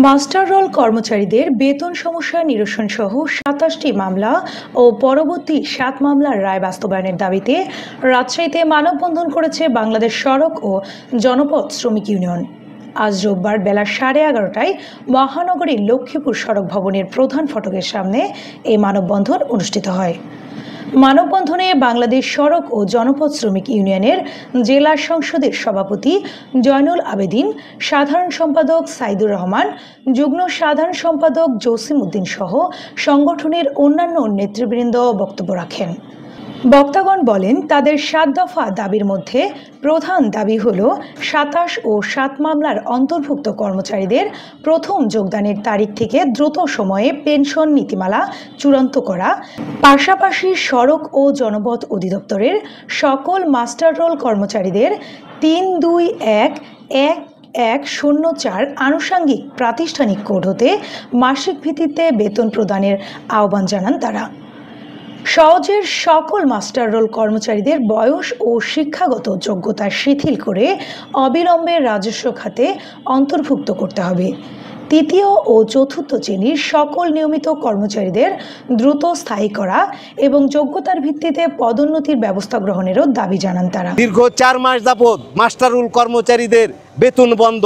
Master role কর্মচারীদের বেতন সমস্যা নিরসন সহ ২৭টি মামলা ও পরবর্তী ৭ মামলার রায় বাস্তবায়নের দাবিতে রাজশাহীতে মানববন্ধন করেছে বাংলাদেশ সড়ক ও জনপথ শ্রমিক ইউনিয়ন। আজ রোববার বেলা 11:30টায় মহানগরীর লক্ষ্মীপুর সড়ক ভবনের প্রধান ফটকের সামনে এই মানববন্ধন অনুষ্ঠিত হয়। মানববন্ধনে বাংলাদেশ সড়ক ও জনপথ শ্রমিক ইউনিয়নের জেলা সংসদের সভাপতি জয়নুল আবেদিন, সাধারণ সম্পাদক সাইদুর রহমান, যুগ্ম সাধারণ সম্পাদক জসিম উদ্দিন সহ সংগঠনের অন্যান্য নেতৃবৃন্দ বক্তব্য রাখেন। বক্তাগণ বলেন, তাদের ৭ দফা দাবির মধ্যে প্রধান দাবি হল ২৭ ও ৭ মামলার অন্তর্ভুক্ত কর্মচারীদের প্রথম যোগদানের তারিখ থেকে দ্রুত সময়ে পেনশন নীতিমালা চূড়ান্ত করা, পাশাপাশি সড়ক ও জনপথ অধিদপ্তরের সকল মাস্টার রোল কর্মচারীদের ৩-২-১-১-১-০৪ আনুষঙ্গিক প্রাতিষ্ঠানিক কোড হতে মাসিক ভিত্তিতে বেতন প্রদানের আহ্বান জানান তারা। সওজের সকল মাস্টার রোল কর্মচারীদের বয়স ও শিক্ষাগত যোগ্যতা শিথিল করে অবিলম্বে রাজস্ব খাতে অন্তর্ভুক্ত করতে হবে। তৃতীয় ও চতুর্থ শ্রেণীর সকল নিয়মিত কর্মচারীদের দ্রুত স্থায়ী করা এবং যোগ্যতার ভিত্তিতে পদোন্নতির ব্যবস্থা গ্রহণেরও দাবি জানান তারা। দীর্ঘ 4 মাস যাবৎ মাস্টার রোল কর্মচারীদের বেতন বন্ধ,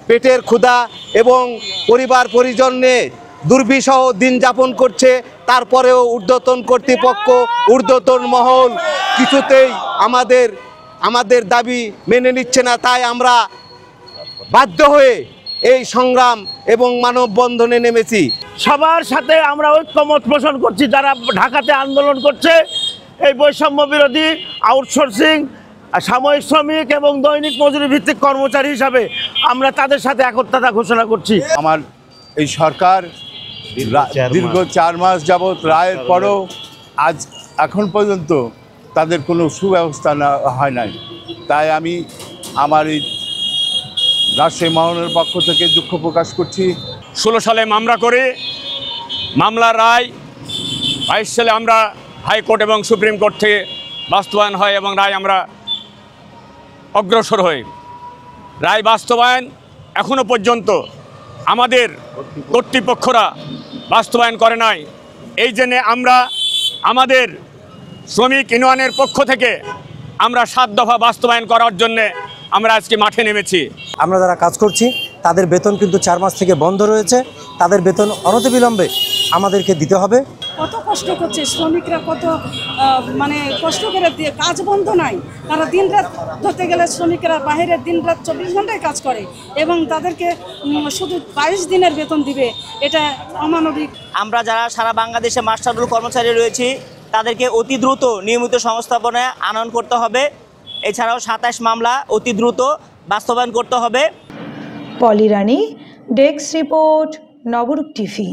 পেটের ক্ষুধা এবং পরিবার পরিজন নিয়ে দুর্বিষহ দিন যাপন করছে। তারপরেও ঊর্ধ্বতন কর্তৃপক্ষ, ঊর্ধ্বতন মহল কিছুতেই আমাদের দাবি মেনে নিচ্ছে না। তাই আমরা বাধ্য হয়ে এই সংগ্রাম এবং মানববন্ধনে নেমেছি। সবার সাথে আমরা ঐক্যমত পোষণ করছি। যারা ঢাকাতে আন্দোলন করছে এই বৈষম্য বিরোধী আউটসোর্সিং, সাময়িক শ্রমিক এবং দৈনিক মজুরি ভিত্তিক কর্মচারী হিসাবে আমরা তাদের সাথে একত্রতা ঘোষণা করছি। আমার এই সরকার দীর্ঘ 4 মাস যাবৎ রায়ের পরও এখন পর্যন্ত তাদের কোনো সুব্যবস্থা হয় নাই। তাই আমি আমার এই রাজশাহী মহানগরের পক্ষ থেকে দুঃখ প্রকাশ করছি। 16 সালে মামলা করে মামলার রায় 22 সালে আমরা হাইকোর্ট এবং সুপ্রিম কোর্ট থেকে বাস্তবায়ন হয় এবং রায় আমরা অগ্রসর হই। রায় বাস্তবায়ন এখনও পর্যন্ত আমাদের কর্তৃপক্ষরা বাস্তবায়ন করে নাই। এই জন্যে আমরা আমাদের শ্রমিক ইউনিয়নের পক্ষ থেকে আমরা 7 দফা বাস্তবায়ন করার জন্যে আমরা আজকে মাঠে নেমেছি। আমরা যারা কাজ করছি তাদের বেতন কিন্তু 4 মাস থেকে বন্ধ রয়েছে। তাদের বেতন অনতিবিলম্বে আমাদেরকে দিতে হবে। কত কষ্ট করছে শ্রমিকরা, কত কষ্ট করে দিয়ে কাজ বন্ধ নাই। তারা দিন রাত ধরতে গেলে শ্রমিকরা বাইরে দিন রাত 24 ঘন্টায় কাজ করে এবং তাদেরকে শুধু 22 দিনের বেতন দিবে, এটা অমানবিক। আমরা যারা সারা বাংলাদেশে মাস্টার রোল কর্মচারী রয়েছি তাদেরকে অতি দ্রুত নিয়মিত সংস্থাপনে আনয়ন করতে হবে। এছাড়াও 27 মামলা অতি দ্রুত বাস্তবায়ন করতে হবে। পলি রানী, ডেস্ক রিপোর্ট, নবরূপ টিভি।